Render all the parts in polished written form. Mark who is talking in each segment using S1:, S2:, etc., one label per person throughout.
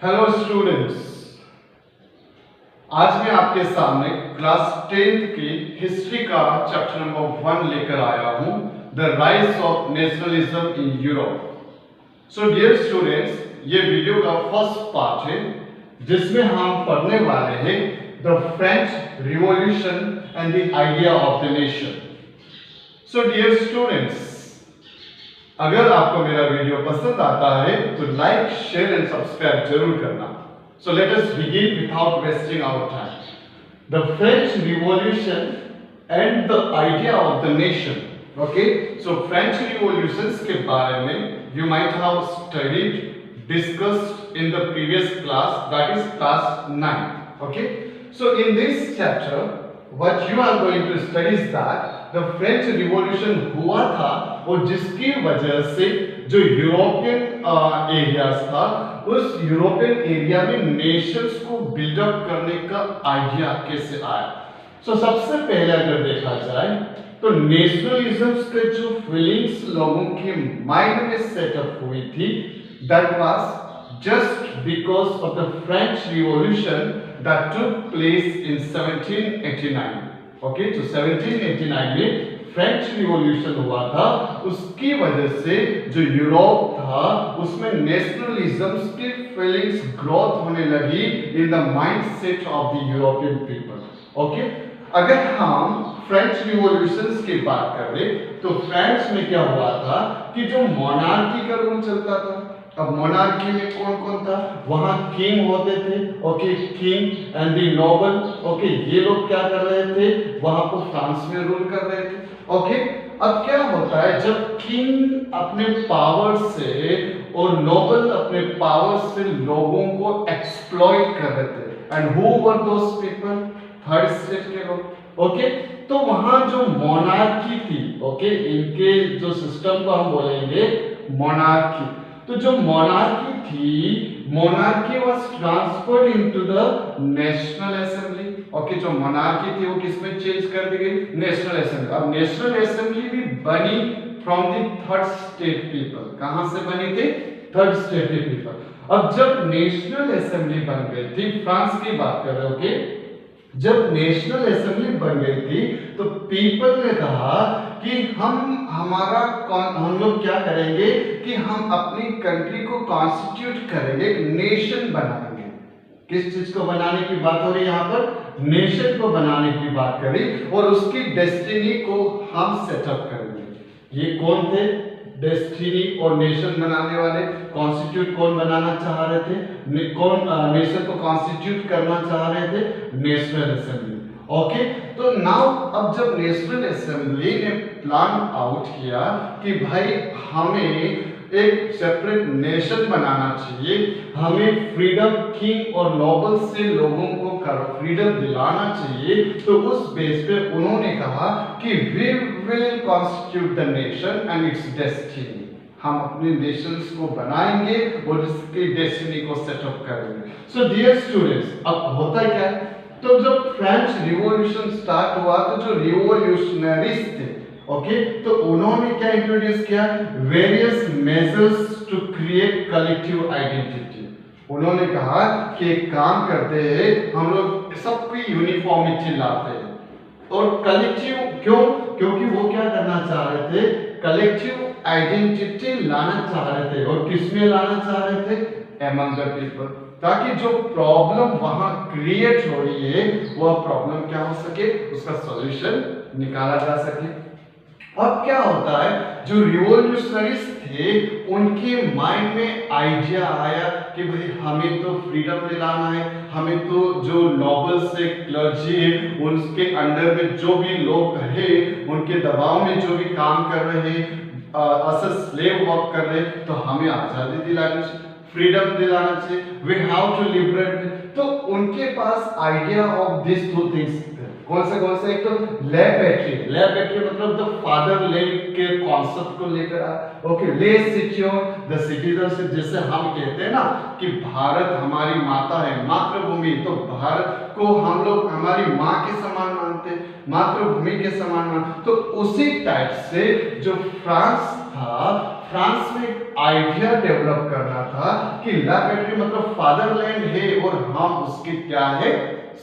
S1: Hello students, आज मैं आपके सामने क्लास 10th की हिस्ट्री का चैप्टर नंबर 1 लेकर आया हूं, the rise of nationalism in Europe. So dear students, ये वीडियो का फर्स्ट पार्ट है जिसमें हम पढ़ने वाले हैं the French revolution and the idea of the nation. So dear students, अगर आपको मेरा वीडियो पसंद आता है तो लाइक, शेयर एंड सब्सक्राइब जरूर करना। So let us begin without wasting our time. The French revolution and the idea of the nation. Okay, so French revolutions के बारे में you might have studied, discussed in the previous class, that is class 9। Okay, so in this chapter what you are going to study is that the French Revolution हुआ था और जिसकी वजह से जो यूरोपियन एरियाज था, उस यूरोपियन एरिया में नेशंस को बिल्डअप करने का आइडिया कैसे आया। सो सबसे पहले अगर देखा जाए तो नेशनलिज्म के जो फीलिंग्स लोगों के माइंड में सेटअप हुई थी, that was just because of the French Revolution that took place in 1789. Okay, तो 1789 में फ्रेंच रिवॉल्यूशन हुआ था। उसकी वजह से जो यूरोप था उसमें नेशनलिज्म की फीलिंग्स ग्रोथ होने लगी in the mindset of the European people. Okay, अगर हम फ्रेंच रिवॉल्यूशंस की बात करें तो फ्रांस में क्या हुआ था कि जो मोनार्की का रूल चलता था। अब मोनार्की में कौन कौन था? वहां किंग होते थे, okay, king and the noble. Okay, ये लोग क्या कर रहे थे? वहां पर फ्रांस में रूल कर रहे थे। ओके, अब क्या होता है जब किंग अपने पावर से और नोबल अपने पावर से लोगों को एक्सप्लॉइट कर रहे थे, and who were those people? Third state के लोग। ओके, तो वहां जो मोनार्की थी, ओके, इनके जो सिस्टम को हम बोलेंगे मोनार्की। तो जो मोनार्की थी, monarchy was transferred into the national assembly. Okay, जो मोनार्की थी वो किसमें चेंज कर दी गई? National assembly. अब नेशनल असेंबली भी बनी from the third state people. कहां से बनी थी? Third state people. अब जब नेशनल असेंबली बन गई थी, फ्रांस की बात कर रहे हो, ओके, जब नेशनल असेंबली बन गई थी तो पीपल ने कहा कि हम लोग क्या करेंगे कि हम अपनी कंट्री को कॉन्स्टिट्यूट करेंगे, एक नेशन बनाएंगे। किस चीज को बनाने की बात हो रही है यहाँ पर? नेशन को बनाने की बात करी और उसकी डेस्टिनी को हम सेटअप करेंगे। ये कौन थे डेस्टिनी और नेशन बनाने वाले? कॉन्स्टिट्यूट कौन बनाना चाह रहे थे? कौन नेशन को कॉन्स्टिट्यूट करना चाह रहे थे? National assembly. ओके, तो नाउ अब जब नेशनल असेंबली ने प्लान आउट किया कि भाई हमें एक सेपरेट नेशन बनाना चाहिए, हमें फ्रीडम किंग और नोबल से लोगों को फ्रीडम दिलाना चाहिए, तो उस बेस पे उन्होंने कहा कि we will constitute the nation and its destiny. हम अपने नेशंस को बनाएंगे और इसकी डेस्टिनी को सेटअप करेंगे। सो डियर स्टूडेंट्स, अब होता क्या है, तो जब फ्रेंच रिवॉल्यूशन स्टार्ट हुआ तो जो रिवॉल्यूशनरीज थे, ओके, तो उन्होंने क्या इंट्रोड्यूस किया? Various measures to create collective identity. उन्होंने कहा कि एक काम करते हैं, हम लोग सबकी यूनिफॉर्मिटी लाते हैं। और कलेक्टिव क्यों? क्योंकि वो क्या करना चाह रहे थे? कलेक्टिव आइडेंटिटी लाना चाह रहे थे। और किसमें लाना चाह रहे थे? एमंग द पीपल, ताकि जो प्रॉब्लम वहां क्रिएट हो रही है वह प्रॉब्लम क्या हो सके, उसका सॉल्यूशन निकाला जा सके। अब क्या होता है, जो रिवॉल्यूशनरीज थे उनके माइंड में आइडिया आया कि भाई हमें तो फ्रीडम दिलाना है, हमें तो जो नोबल से क्लर्जी है उनके अंडर में जो भी लोग रहे, उनके दबाव में जो भी काम कर रहे, स्लेव वर्क कर रहे, तो हमें आजादी दिलानी चाहिए, फ्रीडम दिलाना चाहिए, वी हैव टू लिबरेट। तो उनके पास idea of this two things. कौन से? एक तो ले पैट्री मतलब द फादर लैंड के कॉन्सेप्ट को लेकर आ। ओके, ले सिक्योर द सिटीजनशिप, जैसे हम कहते हैं ना कि भारत हमारी माता है, मातृभूमि, तो भारत को हम लोग हमारी माँ के समान मानते, मातृभूमि के समान मानते। तो उसी टाइप से जो फ्रांस था, फ्रांस में एक आइडिया डेवलप करना था कि ला पैट्री मतलब फादरलैंड है और हम उसके क्या है,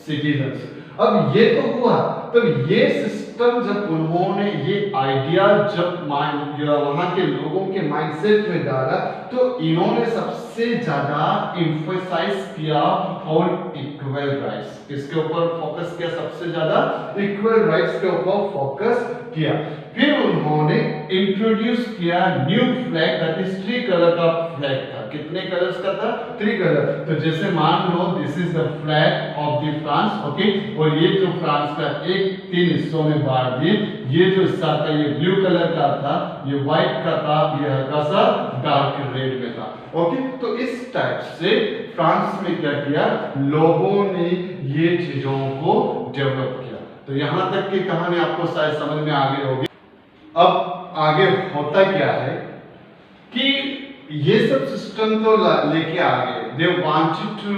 S1: सिटीजन्स। अब ये तो हुआ, तो ये सिस्टम जब उन्होंने ये आइडिया जब वहां के लोगों के माइंडसेट में डाला, तो इन्होंने सबसे ज्यादा इंफोसाइज किया और इक्वल राइट्स, इसके ऊपर फोकस किया, सबसे ज्यादा इक्वल राइट्स के ऊपर फोकस किया। फिर उन्होंने इंट्रोड्यूस किया new flag, that is 3 colour का फ्लैग था। कितने कलर्स का था? 3 कलर। तो जैसे मान लो this is the flag of the France, okay, और ये जो फ्रांस का एक 3 हिस्सों में बांट दिए, ये जो हिस्सा था ये ब्लू कलर का था, ये व्हाइट का था, ये हल्का सा डार्क रेड में था, ओके। तो इस टाइप से फ्रांस में क्या किया, लोगों ने ये चीजों को डेवलप किया। तो यहां तक की कहानी आपको शायद समझ में आ गई होगी। अब आगे होता क्या है कि ये सब सिस्टम तो लेके आ गए, they wanted to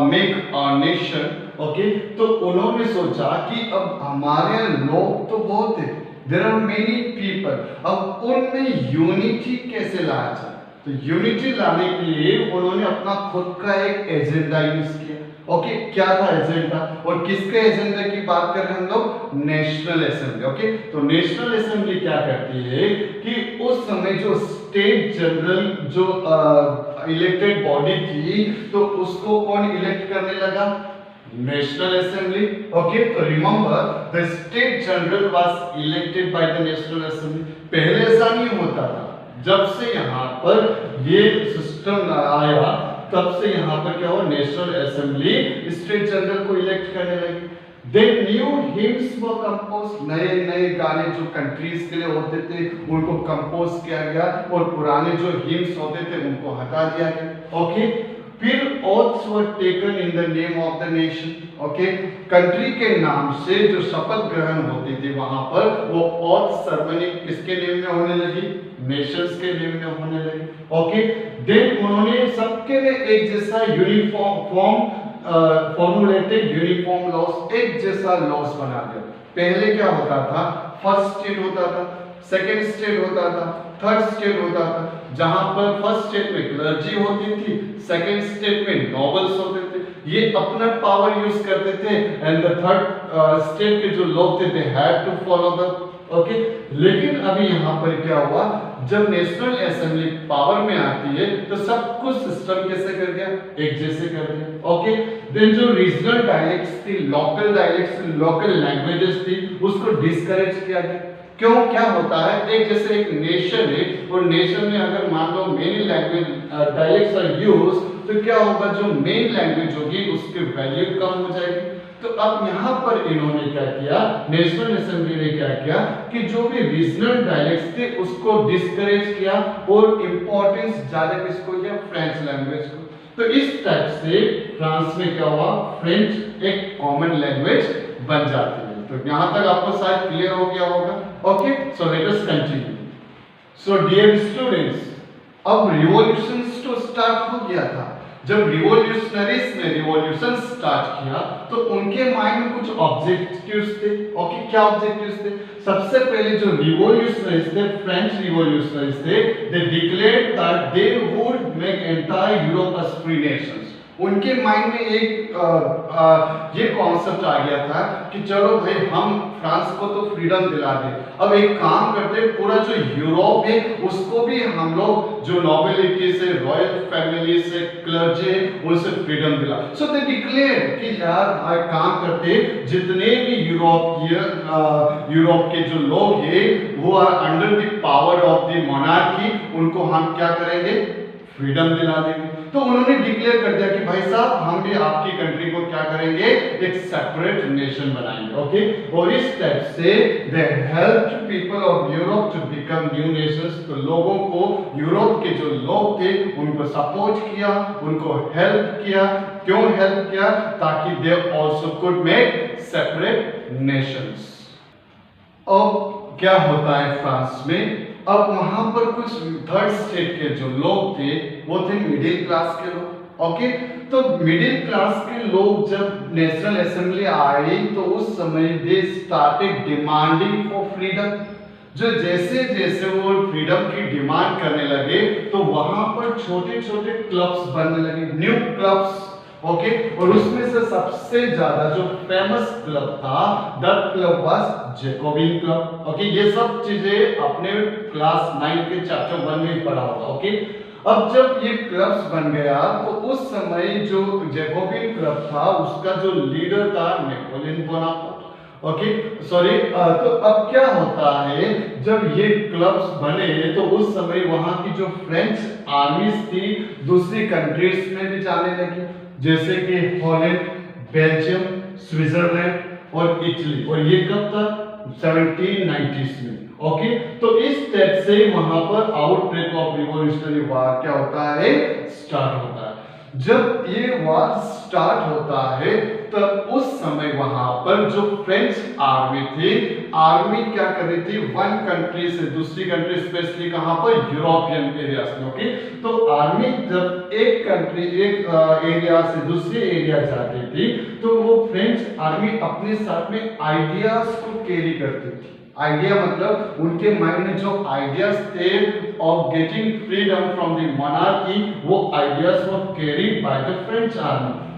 S1: make a nation, okay. तो उन्होंने सोचा कि अब हमारे यहाँ लोग तो बहुत है, देयर आर मेनी पीपल, अब उनमें यूनिटी कैसे लाया जाए। तो यूनिटी लाने के लिए उन्होंने अपना खुद का एक एजेंडा यूज किया, ओके। क्या था एजेंडा, और किसके एजेंडा की बात कर रहे हैं हम लोग, नेशनल असेंबली, ओके। तो नेशनल असेंबली क्या करती है कि उस समय जो स्टेट जनरल जो इलेक्टेड बॉडी थी, तो उसको कौन इलेक्ट करने लगा, नेशनल असेंबली, ओके। तो remember the state general was elected by the national assembly. पहले ऐसा नहीं होता था, जब से यहाँ पर ये सिस्टम आया तब से यहाँ पर क्या हुआ, नेशनल असेंबली स्टेट जनरल को इलेक्ट करने लगी। Then new hymns were composed, नए नए गाने जो कंट्रीज के लिए होते थे उनको कंपोज किया गया, और पुराने जो हिम्स होते थे उनको हटा दिया गया, ओके। फिर oaths were taken in the name of the nation, okay. Country के नाम से जो शपथ ग्रहण होती थी वहां पर, वो oath ceremony किसके नेम में होने लगी, नेशंस के नेम में होने लगी, ओके। देन उन्होंने सबके लिए एक जैसा यूनिफॉर्म फॉर्मुलेटेड यूनिफॉर्म लॉस, एक जैसा लॉस बना दिया। पहले क्या होता था, फर्स्ट स्टेट होता था, सेकंड स्टेट होता था, थर्ड स्टेट होता था, जहां पर फर्स्ट स्टेट में क्लर्जी होती थी, सेकंड स्टेट में नोबल्स होते थे, ये अपना पावर यूज करते थे, एंड द थर्ड स्टेट के जो लोग थे they had to follow the, okay. लेकिन अभी यहाँ पर क्या हुआ, जब नेशनल असेंबली पावर में आती है तो सब कुछ सिस्टम कैसे कर दिया, एक जैसे कर दिया, ओके। देन जो रीजनल डायलेक्ट्स थी, लोकल डायलेक्ट्स, लोकल लैंग्वेजेस थी, उसको डिस्करेज किया गया। क्यों, क्या होता है, एक जैसे एक नेशन है, और नेशन में अगर मान लो many language dialects are use, तो क्या होगा, जो मेन लैंग्वेज होगी उसकी वैल्यू कम हो जाएगी। तो अब यहाँ पर इन्होंने क्या किया, नेशनल असेंबली ने क्या किया कि जो भी रीजनल डायलेक्ट्स थे उसको डिस्करेज किया, और इंपॉर्टेंस ज्यादा किसको दिया, फ्रेंच लैंग्वेज को। तो इस टाइप से फ्रांस में क्या हुआ, फ्रेंच एक कॉमन लैंग्वेज बन जाती है। तो यहाँ तक आपको शायद क्लियर हो गया होगा, okay. So let us continue. So dear students, अब रिवॉल्यूशन तो स्टार्ट हो गया था। जब रिवॉल्यूशनरीज ने रिवॉल्यूशन स्टार्ट किया तो उनके माइंड में कुछ ऑब्जेक्टिव्स थे, ओके। क्या ऑब्जेक्टिव्स थे, सबसे पहले जो रिवॉल्यूशनरीज थे, फ्रेंच रिवॉल्यूशनरीज थे, they declared that they would make entire Europe as free nations. उनके माइंड में एक ये कॉन्सेप्ट आ गया था कि चलो भाई हम फ्रांस को तो फ्रीडम दिला दे, अब एक काम करते, पूरा जो यूरोप है उसको भी हम लोग जो नोबिलिटी से, रॉयल फैमिली से, क्लर्जी है, उनसे फ्रीडम दिला। सो दे डिक्लेयर कि यार काम करते, जितने भी यूरोप के जो लोग हैं वो are under the power of the monarchy, उनको हम क्या करेंगे, फ्रीडम दिला देंगे। तो उन्होंने डिक्लेयर कर दिया कि भाई साहब हम भी आपकी कंट्री को क्या करेंगे, एक सेपरेट नेशन बनाएंगे, ओके। और इस टाइप से they helped people of Europe to become new nations. तो लोगों को, यूरोप के जो लोग थे उनको सपोर्ट किया, उनको हेल्प किया। क्यों हेल्प किया, ताकि they also could make separate Nations. अब क्या होता है फ्रांस में, अब वहां पर कुछ थर्ड स्टेट के जो लोग थे वो थे मिडिल क्लास के लोग, ओके। तो मिडिल क्लास के लोग जब नेशनल असेंबली आई तो उस समय they started demanding for freedom. जो जैसे जैसे वो फ्रीडम की डिमांड करने लगे तो वहां पर छोटे छोटे क्लब्स बनने लगे, न्यू क्लब्स। ओके, और उसमें से सबसे ज्यादा जो फेमस क्लब था, the club was Jacobin club. Okay, ये सब चीजें अपने क्लास 9 के चैप्टर 1 में पढ़ा होगा। ओके, अब जब ये क्लब्स बन गया तो उस समय जो जैकोबिन क्लब था उसका जो लीडर था नेपोलियन बोनापार्ट। ओके, सॉरी, तो अब क्या होता है, जब ये क्लब्स बने तो उस समय वहां की जो फ्रेंच आर्मीज थी दूसरी कंट्रीज में भी जाने लगी, जैसे कि हॉलैंड, बेल्जियम, स्विट्जरलैंड और इटली। और ये कब था? 1790s में। ओके, तो इस टाइप से वहां पर आउटब्रेक ऑफ रिवॉल्यूशनरी वार क्या होता है, स्टार्ट होता है। जब ये वार स्टार्ट होता है तब उस समय वहां पर जो फ्रेंच आर्मी थी, आर्मी क्या कर रही थी, वन कंट्री से दूसरी कंट्री, स्पेशली कहां पर, यूरोपियन एरियाज में। ओके, तो आर्मी जब एक कंट्री, एक एरिया से दूसरे एरिया जाती थी तो वो फ्रेंच आर्मी अपने साथ में आइडियाज को कैरी करती थी। आइडिया मतलब उनके माइंड में जो आइडियाज थे of getting freedom from the monarchy, वो ideas were carried by the French army.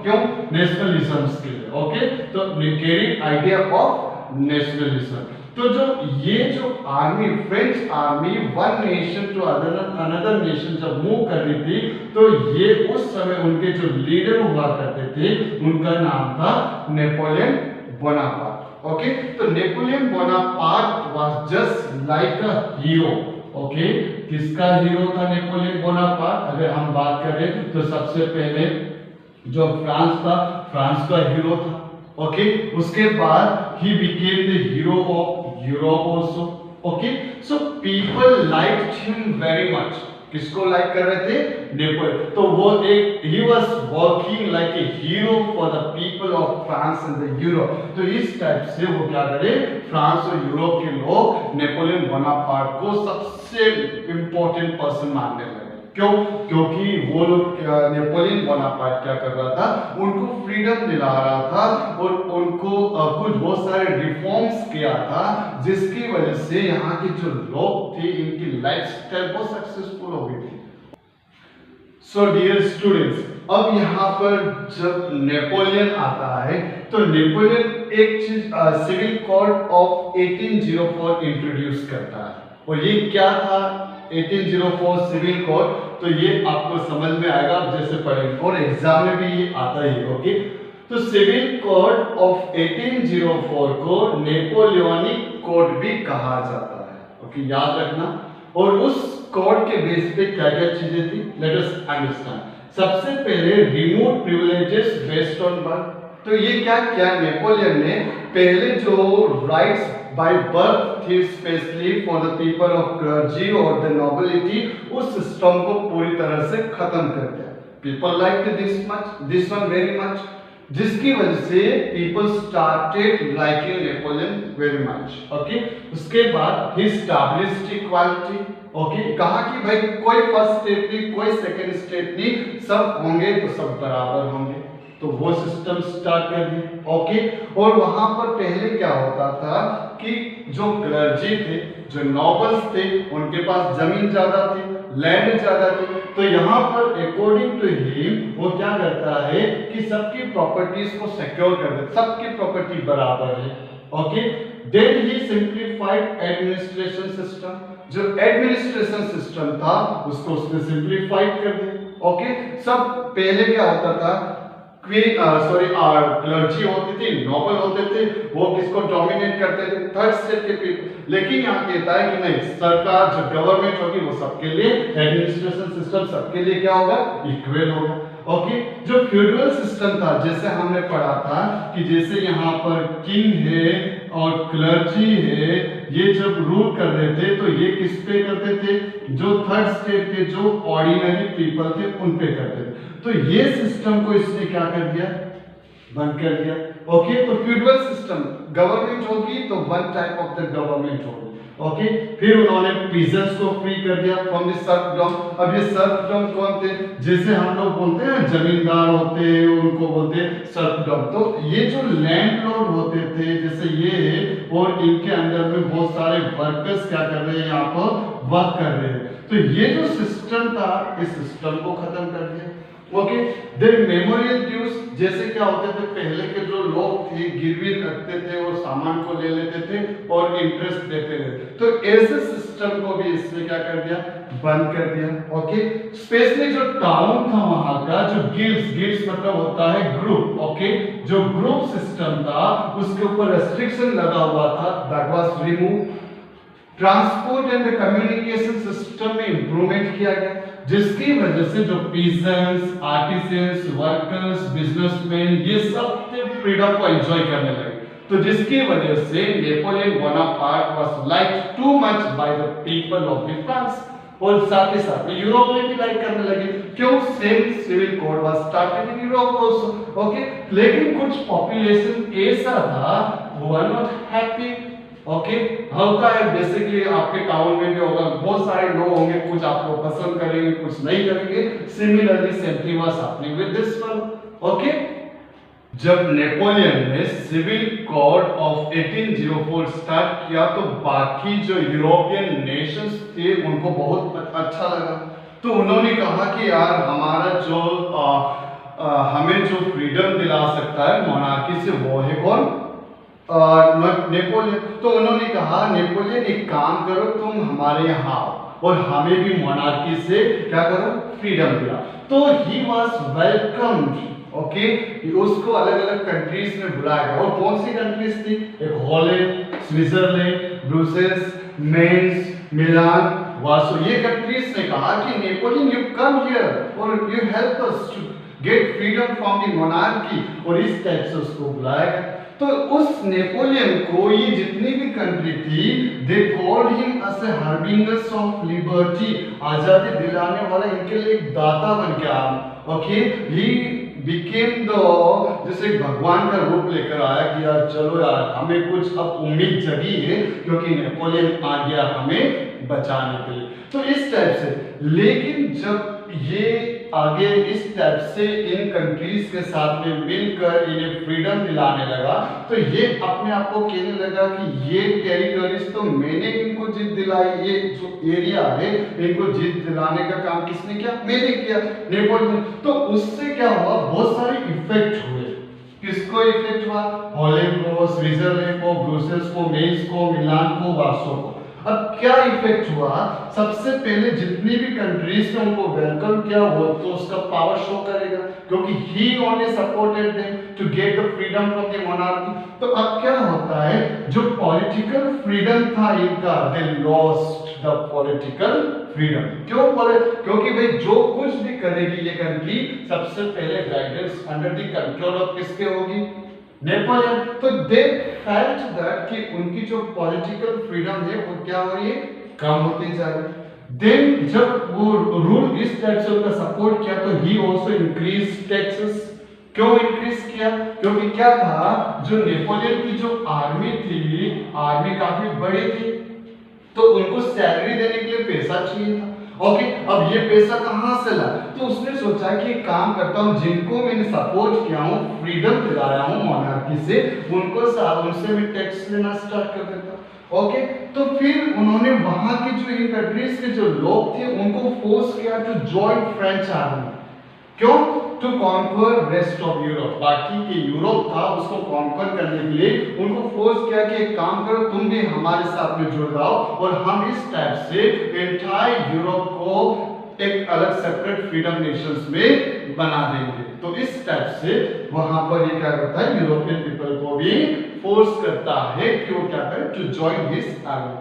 S1: क्यों? नेशनलिज्म के लिए। ओके, तो कैरीड आइडिया ऑफ नेशनलिज्म। तो जो ये जो army, French army one nation to another nation जब मूव कर रही थी तो ये उस समय उनके जो लीडर हुआ करते थे उनका नाम था नेपोलियन बोनापार्ट। ओके, तो Napoleon Bonaparte was just like a hero. Okay, किसका हीरो था नेपोलियन बोनापार्ट? अगर हम बात करें तो सबसे पहले जो फ्रांस था, फ्रांस का हीरो था। ओके, उसके बाद he became the hero of Europe also. Okay, so people liked him very much. किसको लाइक कर रहे थे? नेपोलियन। तो वो एक, he was working like a hero for the people of France and the Europe. तो इस टाइप से वो क्या करे, फ्रांस और यूरोप के लोग नेपोलियन बोनापार्ट को सबसे इंपॉर्टेंट पर्सन मानने लगे। क्यों? क्योंकि वो लोग, नेपोलियन बोनापार्ट क्या कर रहा था, उनको फ्रीडम दिला रहा था और उनको कुछ बहुत सारे रिफॉर्म्स किया था जिसकी वजह से यहाँ के जो लोग थे इनकी लाइफस्टाइल बहुत सक्सेसफुल हो गई थी। सो डियर स्टूडेंट्स, अब यहाँ पर जब नेपोलियन आता है तो नेपोलियन एक चीज सिविल कोड ऑफ 1804 इंट्रोड्यूस करता है। और ये क्या था 1804 सिविल कोड? तो ये आपको समझ में आएगा आप जैसे पढ़ेंगे और एग्जाम में भी ये आता ही। ओके, तो सिविल कोड ऑफ 1804 को नेपोलियनिक कोड भी कहा जाता है। ओके, याद रखना। और उस कोड के बेस पे क्या क्या चीजें थी, लेट अस अंडरस्टैंड। सबसे पहले remove privileges based on birth. तो ये क्या किया नेपोलियन ने, पहले जो राइट्स बाय बर्थ थी specially for the people of clergy और द नोबिलिटी, उस सिस्टम को पूरी तरह से खत्म कर दिया। People like this one very much, जिसकी वजह से people started liking Napoleon very much. Okay, उसके बाद ही एस्टैब्लिश्ड इक्वालिटी। ओके, कहा कि भाई कोई फर्स्ट स्टेट नहीं, कोई सेकंड स्टेट नहीं, सब होंगे तो सब बराबर होंगे। तो वो सिस्टम स्टार्ट कर दिया। ओके, और वहां पर पहले क्या होता था कि जो क्लर्जी थे, जो नोबल्स थे, उनके पास जमीन ज्यादा थी, लैंड ज्यादा थी। तो यहाँ पर अकॉर्डिंग टू हिम वो क्या करता है कि सबकी प्रॉपर्टीज को सिक्योर कर देता, सबकी प्रॉपर्टी बराबर है। Okay, then he simplified administration system. जो एडमिनिस्ट्रेशन सिस्टम था उसको उसने सिंप्लीफाइड कर दिया। ओके, सब पहले क्या होता था, क्लर्जी होती थी, नोबल होते थे, वो किसको डोमिनेट करते थे, थर्ड स्टेट के पीपल। लेकिन यहाँ कहता है कि नहीं, सरकार जो गवर्नमेंट होगी वो सबके लिए, एडमिनिस्ट्रेशन सिस्टम सबके लिए क्या होगा, इक्वल होगा। ओके, जो फ्यूडल सिस्टम था, जैसे हमने पढ़ा था कि जैसे यहाँ पर किंग है और क्लर्जी है, ये जब रूल कर रहे थे तो ये किस पे करते थे, जो थर्ड स्टेट के जो ऑर्डिनरी पीपल थे उन पे करते थे। तो ये सिस्टम को इसने क्या कर दिया, बंद कर दिया। ओके, तो फ्यूडल सिस्टम, गवर्नमेंट होगी तो one type of the government होगी। ओके, फिर उन्होंने पीजेंट्स को फ्री कर दिया फ्रॉम द सर्फडम। अब ये सर्फडम कौन थे? जैसे हम लोग बोलते हैं जमींदार होते हैं, उनको बोलते हैं सर्फडम। तो ये जो लैंडलॉर्ड होते थे जैसे ये, और इनके अंडर में बहुत सारे वर्कर्स क्या कर रहे हैं, यहाँ पर वर्क कर रहे हैं। तो ये जो सिस्टम था, इस सिस्टम को खत्म कर दिया। ओके, देन मेमोरियल ड्यूज, जैसे क्या होते थे पहले के जो लोग थे गिरवी रखते थे और सामान को ले लेते थे और इंटरेस्ट देते थे, तो ऐसे सिस्टम को भी इसने क्या कर दिया, बंद कर दिया। ओके, स्पेशली जो टाउन था वहां का, जो गिल्ड्स मतलब होता है ग्रुप। ओके, जो ग्रुप सिस्टम था उसके ऊपर रेस्ट्रिक्शन लगा हुआ था, that was remove. Transport and communication system में इंप्रूवमेंट किया गया, जिसकी वजह से जो पीसेंट्स, आर्टिसंस, वर्कर्स, बिजनेसमैन, ये सब फ्रीडम को एंजॉय करने लगे। तो जिसकी वजह से Napoleon Bonaparte was liked too much by the people of the France, और साथ ही साथ में यूरोप में भी लाइक करने लगे। क्यों? Same civil code was started in Europe also. Okay, लेकिन कुछ पॉपुलेशन ऐसा था वो आर नॉट हैप्पी। ओके, होता है बेसिकली आपके टाउन में भी होगा, बहुत सारे लोग होंगे, कुछ आपको पसंद करेंगे, कुछ नहीं करेंगे। Similarly same thing was happening with this one. Okay, जब नेपोलियन ने सिविल कोड ऑफ 1804 स्टार्ट किया तो बाकी जो यूरोपियन नेशंस थे उनको बहुत अच्छा लगा। तो उन्होंने कहा कि यार हमारा जो हमें जो फ्रीडम दिला सकता है मोनार्की से वो है कौन? नेपोलियन। तो उन्होंने कहा नेपोलियन एक काम करो, तुम हमारे यहाँ और हमें भी मोनार्की से क्या करो, फ्रीडम दिया। तो ही वाज वेलकम्ड। ओके, उसको अलग अलग कंट्रीज में बुलाया गया। और कौन सी कंट्रीज थी? एक Holland, Switzerland, Brussels, Mainz, Milan, Warsaw. ये कंट्रीज ने कहा कि नेपोलियन यू कम हियर और you help us to get freedom from the monarchy, और इस टाइप से उसको बुलाया गया। तो उस नेपोलियन को ये जितनी भी कंट्री थी, they called him as a harbingers of liberty, आजादी दिलाने वाला, इनके लिए एक दाता बन गया। ओके, ही बिकेम द, जैसे भगवान का रूप लेकर आया कि यार चलो यार हमें कुछ अब उम्मीद जगी है क्योंकि नेपोलियन आ गया हमें बचाने के लिए। तो इस टाइप से, लेकिन जब ये आगे इस टाइप से इन कंट्रीज के साथ में मिलकर इन्हें फ्रीडम दिलाने लगा, तो ये अपने आप को कहने लगा कि ये टेरिटरीज तो मैंने इनको जीत दिलाई, ये जो एरिया है इनको जीत दिलाने का काम किसने किया? मैंने किया, नेपोलियन। तो उससे क्या हुआ, बहुत सारे इफेक्ट हुए। किसको इफेक्ट हुआ? हॉलैंड को, स्विट्जरलैंड को, ब्रुसेल्स को, मेंस को, मिलान को, वार्सो को। अब क्या इफेक्ट हुआ? सबसे पहले जितनी भी कंट्रीज ने उनको वेलकम किया वो तो उसका पावर शो करेगा, क्योंकि he only supported them to get the freedom from the monarchy. तो अब क्या होता है, जो पॉलिटिकल फ्रीडम था इनका, they lost the political freedom. क्यों बोले? क्योंकि भाई जो कुछ भी करेगी ये कंट्री सबसे पहले guidance under the control of किसके होगी? नेपोलियन। तो दे फेल्ट दैट कि उनकी जो पॉलिटिकल फ्रीडम है वो क्या हो रही है, कम होती जा रही है। देन जब वो रूल इस टाइप से उनका सपोर्ट किया तो ही आल्सो इंक्रीज टैक्सेस। क्यों इंक्रीज किया? क्योंकि क्या था, जो नेपोलियन की जो आर्मी थी, आर्मी काफी बड़ी थी, तो उनको सैलरी देने के लिए पैसा चाहिए था। ओके, अब ये पैसा कहां से ला? तो उसने सोचा कि काम करता हूं, जिनको मैंने सपोर्ट किया हूं, फ्रीडम दिलाया हूं मोनार्की से, उनसे भी टैक्स लेना स्टार्ट कर देता। ओके, तो फिर उन्होंने वहां के जो इन कंट्रीज के जो लोग थे उनको फोर्स किया टू जॉइन फ्रेंच आर्मी। क्यों? To conquer rest of Europe. बाकी के यूरोप था उसको कॉन्कर करने के लिए उनको फोर्स किया कि एक काम करो, तुम भी हमारे साथ में जुड़ जाओ और हम इस टाइप से एंटायर यूरोप को एक अलग सेपरेट फ्रीडम नेशंस में बना देंगे। तो इस टाइप से वहां पर ये क्या करता है, यूरोपियन पीपल को भी फोर्स करता है कि वो क्या करे, to join his army.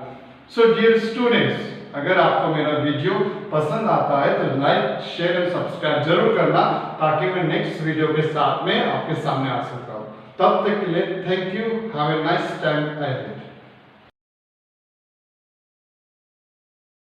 S1: So dear students, अगर आपको मेरा वीडियो पसंद आता है तो लाइक, शेयर एंड सब्सक्राइब जरूर करना, ताकि मैं नेक्स्ट वीडियो के साथ में आपके सामने आ सकता हूँ। तब तक के लिए thank you, have a nice time ahead.